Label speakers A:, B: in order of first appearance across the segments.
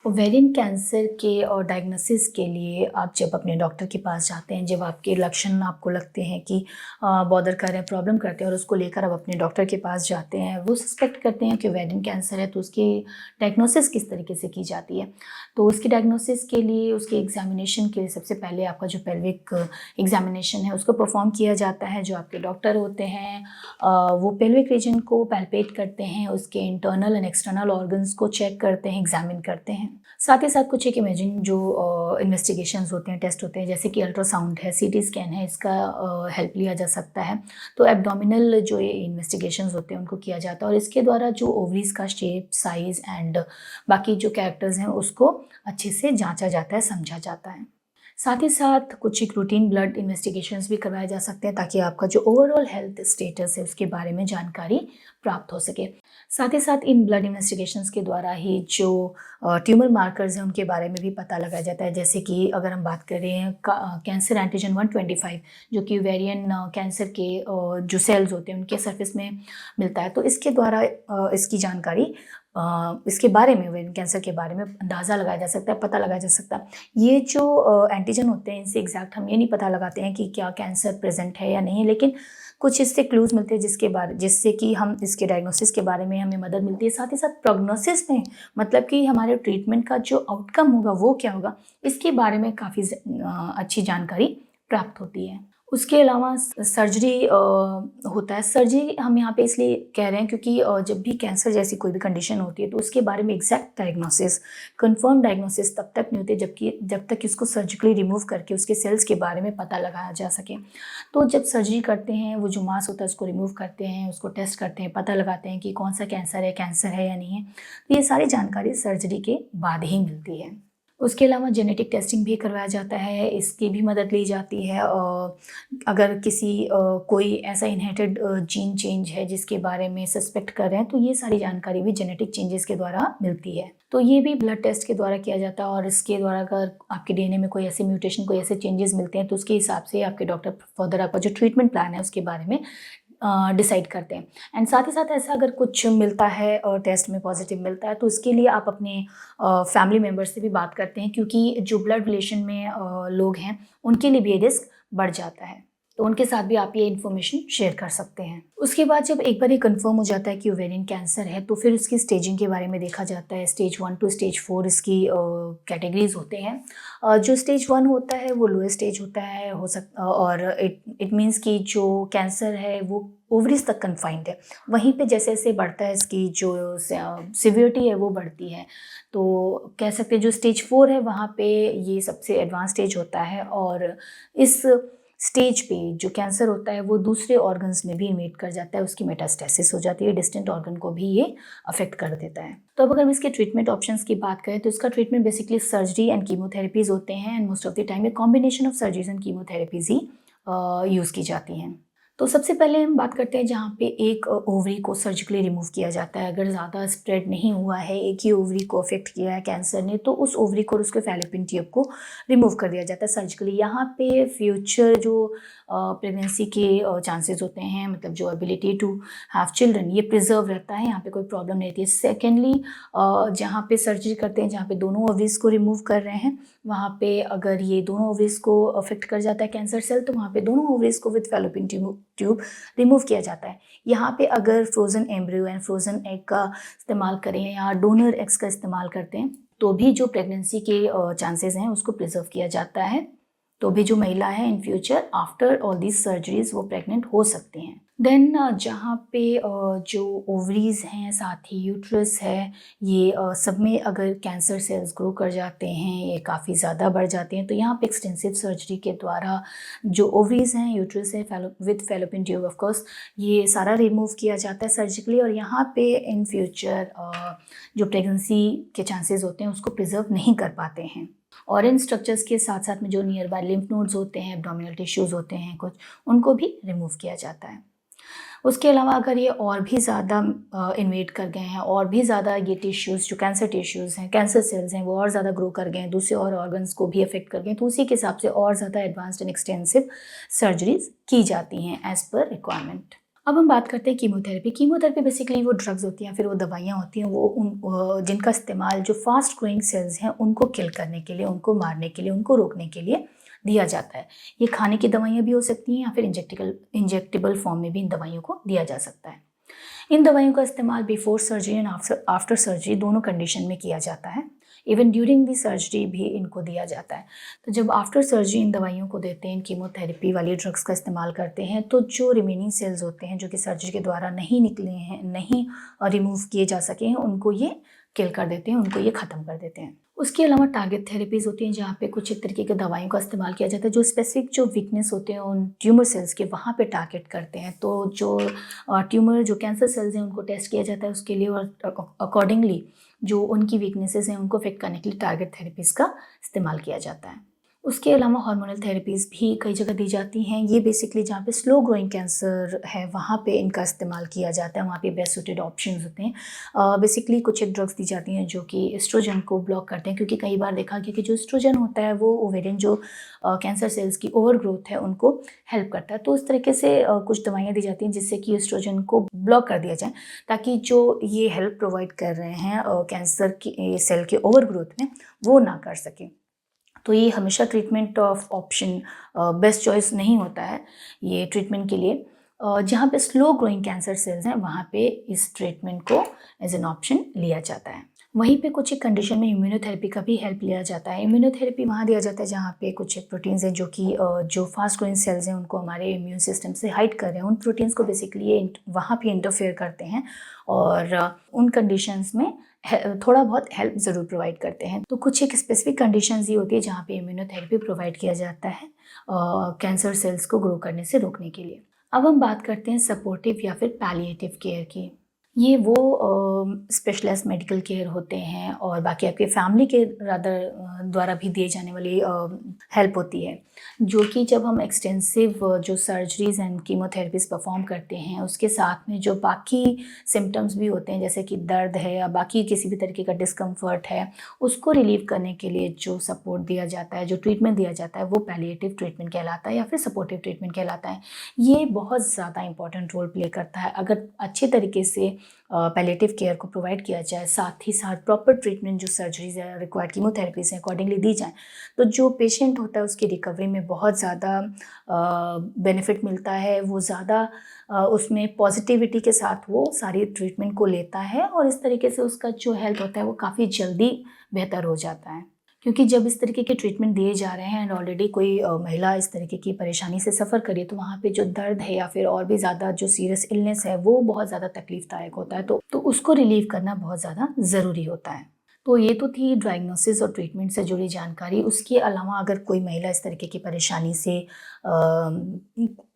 A: Ovarian cancer के और diagnosis के लिए आप जब अपने डॉक्टर के पास जाते हैं, जब आपके लक्षण आपको लगते हैं कि बॉदर कर रहे हैं, प्रॉब्लम करते हैं और उसको लेकर आप अपने डॉक्टर के पास जाते हैं, वो सस्पेक्ट करते हैं कि ओवेरियन कैंसर है, तो उसकी डायग्नोसिस किस तरीके से की जाती है। तो उसकी डायग्नोसिस के लिए, उसके एग्जामिनेशन के लिए सबसे पहले आपका जो पेल्विक एग्जामिनेशन है उसको परफॉर्म किया जाता है। जो आपके डॉक्टर होते हैं वो पेल्विक रीजन को पैल्पेट करते हैं, उसके इंटरनल एंड एक्सटर्नल ऑर्गन्स को चेक करते हैं, एग्जामिन करते हैं। साथ ही साथ कुछ एक इमेजिंग जो इन्वेस्टिगेशंस होते हैं, टेस्ट होते हैं, जैसे कि अल्ट्रासाउंड है, सीटी स्कैन है, इसका हेल्प लिया जा सकता है। तो एब्डोमिनल जो ये इन्वेस्टिगेशंस होते हैं उनको किया जाता है और इसके द्वारा जो ओवरीज का शेप, साइज़ एंड बाकी जो कैरेक्टर्स हैं उसको अच्छे से जांचा जाता है, समझा जाता है। साथ ही साथ कुछ एक रूटीन ब्लड इन्वेस्टिगेशंस भी करवाए जा सकते हैं ताकि आपका जो ओवरऑल हेल्थ स्टेटस है उसके बारे में जानकारी प्राप्त हो सके। साथ ही साथ इन ब्लड इन्वेस्टिगेशंस के द्वारा ही जो ट्यूमर मार्कर्स हैं उनके बारे में भी पता लगाया जाता है। जैसे कि अगर हम बात कर रहे हैं कैंसर एंटीजन 125 जो कि ओवेरियन कैंसर के जो सेल्स होते हैं उनके सरफेस में मिलता है, तो इसके द्वारा इसकी जानकारी इसके बारे में, ओवेरियन कैंसर के बारे में अंदाज़ा लगाया जा सकता है, पता लगाया जा सकता है। ये जो एंटीजन होते हैं इनसे एग्जैक्ट हम ये नहीं पता लगाते हैं कि क्या कैंसर प्रेजेंट है या नहीं, लेकिन कुछ इससे क्लूज़ मिलते हैं जिससे कि हम इसके डायग्नोसिस के बारे में हमें मदद मिलती है। साथ ही साथ प्रोग्नोसिस में, मतलब कि हमारे ट्रीटमेंट का जो आउटकम होगा वो क्या होगा, इसके बारे में काफ़ी अच्छी जानकारी प्राप्त होती है। उसके अलावा सर्जरी होता है। सर्जरी हम यहाँ पे इसलिए कह रहे हैं क्योंकि जब भी कैंसर जैसी कोई भी कंडीशन होती है तो उसके बारे में एग्जैक्ट डायग्नोसिस, कंफर्म डायग्नोसिस तब तक नहीं होती जब तक इसको सर्जिकली रिमूव करके उसके सेल्स के बारे में पता लगाया जा सके। तो जब सर्जरी करते हैं, वो जो मांस होता है उसको रिमूव करते हैं, उसको टेस्ट करते हैं, पता लगाते हैं कि कौन सा कैंसर है या नहीं है। तो ये सारी जानकारी सर्जरी के बाद ही मिलती है। उसके अलावा जेनेटिक टेस्टिंग भी करवाया जाता है, इसकी भी मदद ली जाती है। अगर कोई ऐसा इनहेरिटेड जीन चेंज है जिसके बारे में सस्पेक्ट कर रहे हैं, तो ये सारी जानकारी भी जेनेटिक चेंजेस के द्वारा मिलती है। तो ये भी ब्लड टेस्ट के द्वारा किया जाता है और इसके द्वारा अगर आपके डीएनए में कोई ऐसे म्यूटेशन, कोई ऐसे चेंजेस मिलते हैं तो उसके हिसाब से आपके डॉक्टर फर्दर आपका जो ट्रीटमेंट प्लान है उसके बारे में डिसाइड करते हैं। एंड साथ ही साथ ऐसा अगर कुछ मिलता है और टेस्ट में पॉजिटिव मिलता है तो इसके लिए आप अपने फैमिली मेम्बर्स से भी बात करते हैं, क्योंकि जो ब्लड रिलेशन में लोग हैं उनके लिए भी ये रिस्क बढ़ जाता है। तो उनके साथ भी आप ये इन्फॉर्मेशन शेयर कर सकते हैं। उसके बाद जब एक बार ये कंफर्म हो जाता है कि ओवेरियन कैंसर है तो फिर उसकी स्टेजिंग के बारे में देखा जाता है। स्टेज 1 टू स्टेज 4 इसकी कैटेगरीज होते हैं। जो स्टेज 1 होता है वो लोएस्ट स्टेज होता है, और इट मीन्स कि जो कैंसर है वो ओवरीज तक कन्फाइंड है। वहीं पे जैसे जैसे बढ़ता है इसकी जो सिवियरिटी है वो बढ़ती है। तो कह सकते हैं जो स्टेज 4 है वहाँ पे ये सबसे एडवांस स्टेज होता है और इस स्टेज पे जो कैंसर होता है वो दूसरे ऑर्गन्स में भी इन्वेड कर जाता है, उसकी मेटास्टेसिस हो जाती है, डिस्टेंट ऑर्गन को भी ये अफेक्ट कर देता है। तो अब अगर हम इसके ट्रीटमेंट ऑप्शंस की बात करें तो इसका treatment basically surgery and chemotherapies होते हैं and most of the time ये combination of surgeries and chemotherapies ही यूज़ की जाती हैं। तो सबसे पहले हम बात करते हैं जहाँ पे एक ओवरी को सर्जिकली रिमूव किया जाता है। अगर ज़्यादा स्प्रेड नहीं हुआ है, एक ही ओवरी को अफेक्ट किया है कैंसर ने, तो उस ओवरी को और उसके फैलोपियन ट्यूब को रिमूव कर दिया जाता है सर्जिकली। यहाँ पे फ्यूचर जो प्रेगनेंसी के चांसेस होते हैं, मतलब जो एबिलिटी टू हैव चिल्ड्रन, ये प्रिजर्व रहता है, यहाँ पे कोई प्रॉब्लम नहीं रहती है। सेकेंडली जहाँ पे सर्जरी करते हैं, जहाँ पे दोनों ओवरीज को रिमूव कर रहे हैं, वहाँ पे अगर ये दोनों ओवरीज को अफेक्ट कर जाता है कैंसर सेल, तो वहाँ पे दोनों ओवरीज को विद फैलोपियन ट्यूब रिमूव किया जाता है। यहाँ पे अगर frozen embryo and frozen egg का इस्तेमाल करें या डोनर एग्स का इस्तेमाल करते हैं तो भी जो प्रेगनेंसी के चांसेस हैं उसको प्रिजर्व किया जाता है। तो भी जो महिला है in future after all these surgeries वो प्रेग्नेंट हो सकती हैं। देन जहाँ पे जो ओवरीज हैं, साथ ही यूट्रस है, ये सब में अगर कैंसर सेल्स ग्रो कर जाते हैं, ये काफ़ी ज़्यादा बढ़ जाते हैं, तो यहाँ पे एक्सटेंसिव सर्जरी के द्वारा जो ओवरीज हैं, यूट्रस है with fallopian tube of course, ये सारा रिमूव किया जाता है सर्जिकली। और यहाँ पे इन फ्यूचर जो प्रेगनेंसी के चांसेस होते हैं उसको प्रिजर्व नहीं कर पाते हैं। और इन स्ट्रक्चर्स के साथ साथ में जो नियर बाय लिम्फ नोड्स होते हैं, एब्डोमिनल टिश्यूज़ होते हैं कुछ, उनको भी रिमूव किया जाता है। उसके अलावा अगर ये और भी ज़्यादा इन्वेड कर गए हैं, और भी ज़्यादा ये टिश्यूज़ जो कैंसर टिश्यूज़ हैं, कैंसर सेल्स हैं, वो और ज़्यादा ग्रो कर गए हैं, दूसरे और ऑर्गन्स को भी अफेक्ट कर गए हैं, तो उसी के हिसाब से और ज़्यादा एडवांस्ड एंड एक्सटेंसिव सर्जरीज की जाती हैं एज़ पर रिक्वायरमेंट। अब हम बात करते हैं कीमोथेरेपी। कीमोथेरेपी बेसिकली वो ड्रग्स होती हैं, फिर वो दवाइयाँ होती हैं, वो जिनका इस्तेमाल जो फ़ास्ट ग्रोइंग सेल्स हैं, उनको किल करने के लिए, उनको मारने के लिए, उनको रोकने के लिए दिया जाता है। ये खाने की दवाइयाँ भी हो सकती हैं या फिर इंजेक्टेबल फॉर्म में भी इन दवाइयों को दिया जा सकता है। इन दवाइयों का इस्तेमाल before surgery and after surgery दोनों कंडीशन में किया जाता है। इवन ड्यूरिंग दी सर्जरी भी इनको दिया जाता है। तो जब आफ्टर सर्जरी इन दवाइयों को देते हैं, इन कीमोथेरेपी वाली ड्रग्स का इस्तेमाल करते हैं, तो जो रिमेनिंग सेल्स होते हैं जो कि सर्जरी के द्वारा नहीं निकले हैं, नहीं रिमूव किए जा सके हैं, उनको ये किल कर देते हैं, उनको ये ख़त्म कर देते हैं। उसके अलावा टारगेट थेरेपीज़ होती हैं जहाँ पे कुछ एक तरीके की दवाइयों का इस्तेमाल किया जाता है जो स्पेसिफिक जो वीकनेस होते हैं उन ट्यूमर सेल्स के, वहाँ पे टारगेट करते हैं। तो जो ट्यूमर जो कैंसर सेल्स हैं उनको टेस्ट किया जाता है उसके लिए, और अकॉर्डिंगली जो उनकी वीकनेसेस हैं उनको अफेक्ट करने के लिए टारगेट थेरेपीज़ का इस्तेमाल किया जाता है। उसके अलावा हार्मोनल थेरेपीज़ भी कई जगह दी जाती हैं। ये बेसिकली जहाँ पे स्लो ग्रोइंग कैंसर है वहाँ पे इनका इस्तेमाल किया जाता है, वहाँ पे बेस्ट सूटेड ऑप्शंस होते हैं। बेसिकली कुछ एक ड्रग्स दी जाती हैं जो कि एस्ट्रोजन को ब्लॉक करते हैं, क्योंकि कई बार देखा गया कि जो एस्ट्रोजन होता है वो ओवेरियन जो कैंसर सेल्स की ओवर ग्रोथ है उनको हेल्प करता है। तो उस तरीके से कुछ दवाइयाँ दी जाती हैं जिससे कि एस्ट्रोजन को ब्लॉक कर दिया जाए, ताकि जो ये हेल्प प्रोवाइड कर रहे हैं कैंसर की सेल के ओवर ग्रोथ में, वो ना कर सकें। तो ये हमेशा treatment of option best choice नहीं होता है ये ट्रीटमेंट के लिए। जहाँ पे स्लो ग्रोइंग कैंसर सेल्स हैं वहाँ पे इस ट्रीटमेंट को एज एन ऑप्शन लिया जाता है। वहीं पे कुछ एक कंडीशन में इम्यूनोथेरेपी का भी हेल्प लिया जाता है। इम्यूनोथेरेपी वहाँ दिया जाता है जहाँ पे कुछ एक प्रोटीन्स हैं जो कि जो फास्ट ग्रोइंग सेल्स हैं उनको हमारे इम्यून सिस्टम से हाइड कर रहे हैं, उन प्रोटीन्स को बेसिकली ये वहाँ पे इंटरफेयर करते हैं और उन कंडीशंस में थोड़ा बहुत हेल्प ज़रूर प्रोवाइड करते हैं। तो कुछ एक स्पेसिफिक कंडीशंस ये होती है जहाँ पे इम्यूनोथेरेपी प्रोवाइड किया जाता है कैंसर सेल्स को ग्रो करने से रोकने के लिए। अब हम बात करते हैं सपोर्टिव या फिर पैलिएटिव केयर की। ये वो स्पेशलाइज्ड मेडिकल केयर होते हैं और बाकी आपके फैमिली के द्वारा भी दिए जाने वाली हेल्प होती है, जो कि जब हम एक्सटेंसिव जो सर्जरीज एंड कीमोथेरेपीज परफॉर्म करते हैं उसके साथ में जो बाकी सिम्टम्स भी होते हैं जैसे कि दर्द है या बाकी किसी भी तरीके का डिस्कम्फर्ट है, उसको रिलीव करने के लिए जो सपोर्ट दिया जाता है, जो ट्रीटमेंट दिया जाता है, वो पैलिएटिव ट्रीटमेंट कहलाता है या फिर सपोर्टिव ट्रीटमेंट कहलाता है। ये बहुत ज़्यादा इंपॉर्टेंट रोल प्ले करता है। अगर अच्छे तरीके से पैलिएटिव केयर को प्रोवाइड किया जाए, साथ ही साथ प्रॉपर ट्रीटमेंट जो सर्जरीज है, रिक्वायर्ड कीमोथेरेपीज हैं अकॉर्डिंगली दी जाए, तो जो पेशेंट होता है उसकी रिकवरी में बहुत ज़्यादा बेनिफिट मिलता है। वो ज़्यादा उसमें पॉजिटिविटी के साथ वो सारी ट्रीटमेंट को लेता है और इस तरीके से उसका जो हेल्थ होता है वो काफ़ी जल्दी बेहतर हो जाता है। क्योंकि जब इस तरीके के ट्रीटमेंट दिए जा रहे हैं एंड ऑलरेडी कोई महिला इस तरीके की परेशानी से सफ़र करे, तो वहाँ पे जो दर्द है या फिर और भी ज़्यादा जो सीरियस इलनेस है वो बहुत ज़्यादा तकलीफ़दायक होता है, तो उसको रिलीव करना बहुत ज़्यादा ज़रूरी होता है। तो ये तो थी डायग्नोसिस और ट्रीटमेंट से जुड़ी जानकारी। उसके अलावा अगर कोई महिला इस तरीके की परेशानी से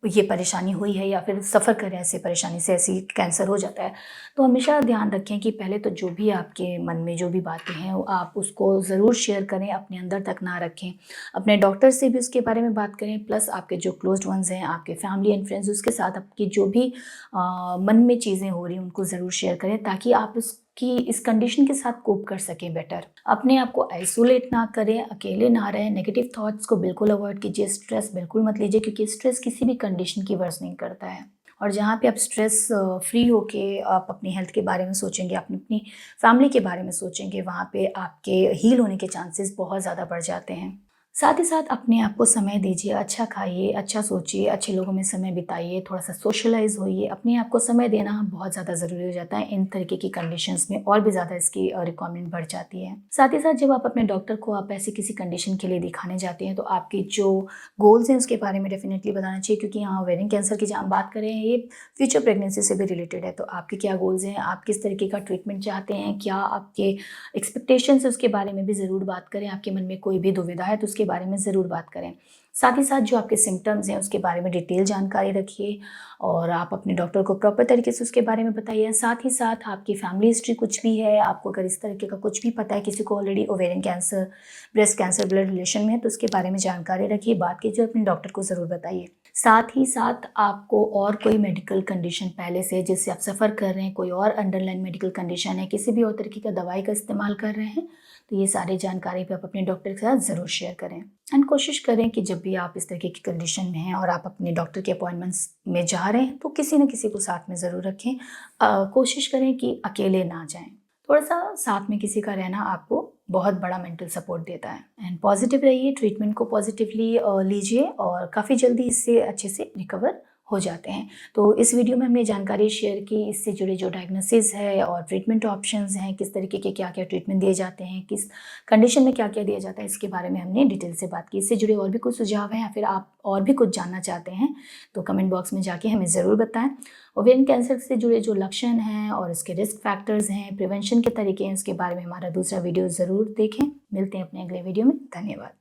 A: ये परेशानी हुई है या फिर सफ़र कर रहे हैं ऐसी परेशानी से, ऐसी कैंसर हो जाता है, तो हमेशा ध्यान रखें कि पहले तो जो भी आपके मन में जो भी बातें हैं आप उसको ज़रूर शेयर करें, अपने अंदर तक ना रखें। अपने डॉक्टर से भी उसके बारे में बात करें, प्लस आपके जो क्लोज्ड वंस हैं, आपके फैमिली एंड फ्रेंड्स, उसके साथ आपकी जो भी मन में चीज़ें हो रही हैं उनको ज़रूर शेयर करें, ताकि आप कि इस कंडीशन के साथ कोप कर सकें बेटर। अपने आप को आइसोलेट ना करें, अकेले ना रहें, नेगेटिव थॉट्स को बिल्कुल अवॉइड कीजिए, स्ट्रेस बिल्कुल मत लीजिए, क्योंकि स्ट्रेस किसी भी कंडीशन की वर्सनिंग करता है। और जहाँ पे आप स्ट्रेस फ्री होके आप अपनी हेल्थ के बारे में सोचेंगे, अपनी फैमिली के बारे में सोचेंगे, वहाँ पे आपके हील होने के चांसेस बहुत ज़्यादा बढ़ जाते हैं। साथ ही साथ अपने आप को समय दीजिए, अच्छा खाइए, अच्छा सोचिए, अच्छे लोगों में समय बिताइए, थोड़ा-सा सोशलाइज़ होइए। अपने आप को समय देना बहुत ज़्यादा ज़रूरी हो जाता है इन तरीके की कंडीशंस में, और भी ज़्यादा इसकी रिक्वायरमेंट बढ़ जाती है। साथ ही साथ जब आप अपने डॉक्टर को आप ऐसी किसी कंडीशन के लिए दिखाने जाते हैं, तो आपके जो गोल्स हैं उसके बारे में डेफिनिटली बताना चाहिए, क्योंकि यहाँ ओवेरियन कैंसर की जहाँ हम बात कर रहे हैं, ये फ्यूचर प्रेगनेंसी से भी रिलेटेड है। तो आपके क्या गोल्स हैं, आप किस तरीके का ट्रीटमेंट चाहते हैं, क्या आपके एक्सपेक्टेशंस है, उसके बारे में भी ज़रूर बात करें। आपके मन में कोई भी दुविधा है तो उसके बारे में ज़रूर बात करें। साथ ही साथ जो आपके सिम्पटम्स हैं उसके बारे में डिटेल जानकारी रखिए और आप अपने डॉक्टर को प्रॉपर तरीके से उसके बारे में बताइए। साथ ही साथ आपकी फैमिली हिस्ट्री कुछ भी है, आपको अगर इस तरीके का कुछ भी पता है, किसी को already ovarian cancer, breast cancer blood relation में है, तो उसके बारे में जानकारी रखिए, बात कीजिए, अपने डॉक्टर को ज़रूर बताइए। साथ ही साथ आपको और कोई मेडिकल कंडीशन पहले से जिससे आप सफ़र कर रहे हैं, कोई और अंडरलाइन मेडिकल कंडीशन है, किसी भी और तरीके का दवाई का इस्तेमाल कर रहे हैं, तो ये सारी जानकारी भी आप अपने डॉक्टर के साथ ज़रूर शेयर करें। एंड कोशिश करें कि जब भी आप इस तरीके की कंडीशन में हैं और आप अपने डॉक्टर के अपॉइंटमेंट्स में जा रहे हैं तो किसी न किसी को साथ में ज़रूर रखें। कोशिश करें कि अकेले ना जाएँ। थोड़ा-सा साथ में किसी का रहना आपको बहुत बड़ा मेंटल सपोर्ट देता है। एंड पॉजिटिव रहिए, ट्रीटमेंट को पॉजिटिवली लीजिए और काफ़ी जल्दी इससे अच्छे से रिकवर हो जाते हैं। तो इस वीडियो में हमने जानकारी शेयर की, इससे जुड़े जो डायग्नोसिस है और ट्रीटमेंट ऑप्शंस हैं, किस तरीके के क्या-क्या ट्रीटमेंट दिए जाते हैं, किस कंडीशन में क्या-क्या दिया जाता है, इसके बारे में हमने डिटेल से बात की। इससे जुड़े और भी कुछ सुझाव हैं या फिर आप और भी कुछ जानना चाहते हैं तो कमेंट बॉक्स में जाके हमें ज़रूर बताएं। ओवेरियन कैंसर से जुड़े जो लक्षण हैं और इसके रिस्क फैक्टर्स हैं, प्रिवेंशन के तरीके हैं, उसके बारे में हमारा दूसरा वीडियो ज़रूर देखें। मिलते हैं अपने अगले वीडियो में। धन्यवाद।